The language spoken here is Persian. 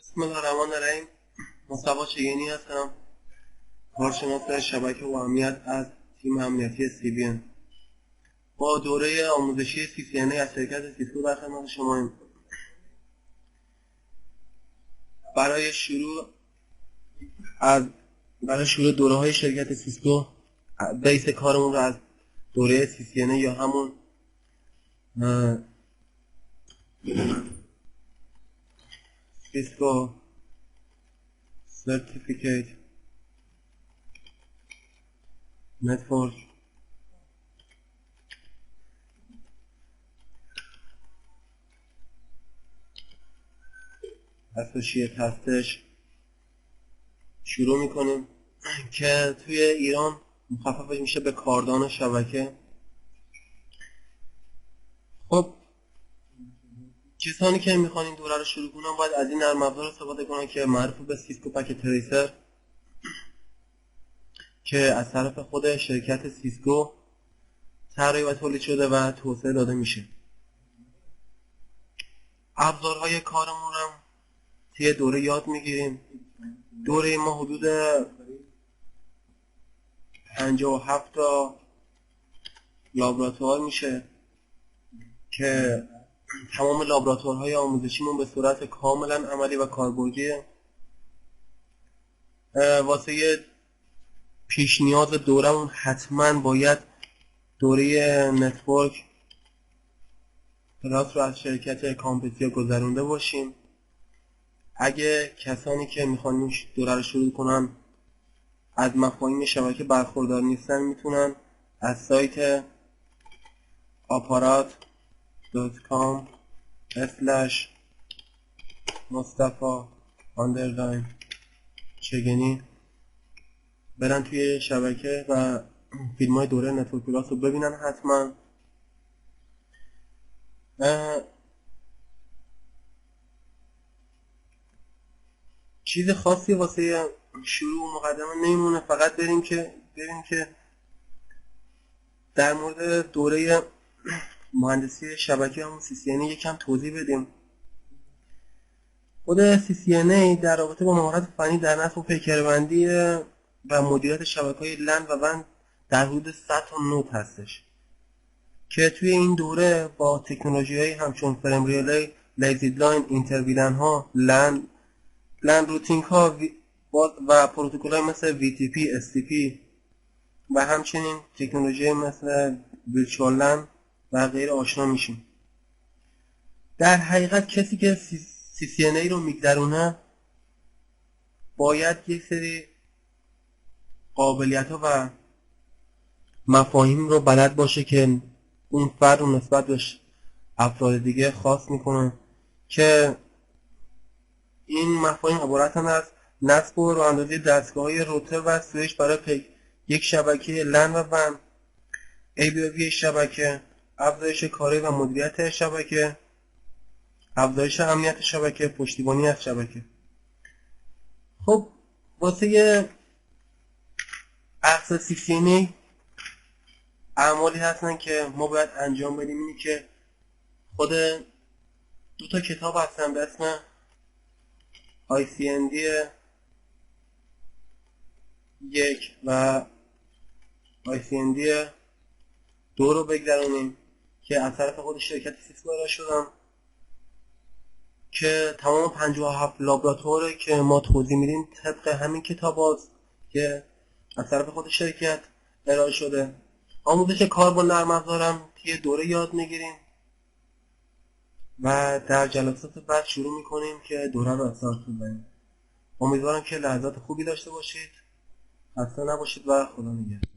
بسم الله الرحمن الرحیم. مصطفی چگینی هستم، کارشناس شبکه و امنیت از تیم امنیتی CBN. با دوره آموزشی CCNA از شرکت سیسکو در خدمت شماییم. برای شروع دوره های شرکت سیسکو بیس کارمون رو از دوره CCNA یا همون سیسکو Certificate Network Associate هستش شروع میکنیم که توی ایران مخففش میشه به کاردان شبکه. خب کسانی که میخوان این دوره رو شروع کنن باید از این نرم افزار استفاده کنن که معروف به سیسکو پکت تریسر که از طرف خود شرکت سیسکو طراحی و تولید شده و توسعه داده میشه. ابزارهای کارمون رو توی دوره یاد میگیریم. دوره ما حدود 57 تا لابراتوار میشه که تمام لابراتوارهای آموزشیمون به صورت کاملا عملی و کاربردیه. واسه پیش نیاز دورمون حتما باید دوره نتورک پلاس رو از شرکت کامپتیا گذرونده باشیم. اگه کسانی که میخوان این دوره رو شروع کنن از مفاهیم شبکه برخوردار نیستن میتونن از سایت aparat.com/mustafa_chegeni برن توی شبکه و فیلم های دوره نتورک پلاس رو ببینن. حتما چیز خاصی واسه شروع مقدمه نمیمونه، فقط بریم که در مورد دوره مهندسی شبکه همون CCNA یکم توضیح بدیم. خود CCNA در رابطه با مهارت فنی در نصب و پیکربندی و مدیریت شبکه‌های لند و وند در حدود 100 تا نود هستش که توی این دوره با تکنولوژی‌های همچون فریم ریلی، لیزید لاین، اینترویلن ها، لند روتینگ ها و پروتکل‌های مثل VTP، STP و همچنین تکنولوژی مثل ویرچوال لند و غیره آشنا میشیم. در حقیقت کسی که CCNA رو میگذرونه باید یک سری قابلیت‌ها و مفاهیم رو بلد باشه که اون فرد رو نسبت به افراد دیگه خاص میکنه که این مفاهیم عبارتن از نصب و راه‌اندازی دستگاه‌های روتر و سویچ برای یک شبکه لند و وند، ABOV شبکه، افزایش کاری و مدیریت شبکه، افزایش امنیت شبکه، پشتیبانی از شبکه. خب واسه اقصا CCNA اعمالی هستن که ما باید انجام بدیم. اینی که خود 2 تا کتاب هستن به اسم ICND 1 و ICND 2 رو بگذرونیم که از طرف خود شرکت سیسکو ارائه شدن که تمام 57 لابراتواره که ما توضیح میدیم طبق همین کتاب هاست که از طرف خود شرکت ارائه شده. آموزش کار با نرم افزارم توی دوره یاد میگیریم و در جلسات بعد شروع میکنیم که دوره رو استارت بزنیم. امیدوارم که لحظات خوبی داشته باشید. خسته نباشید و خدا نگهدار.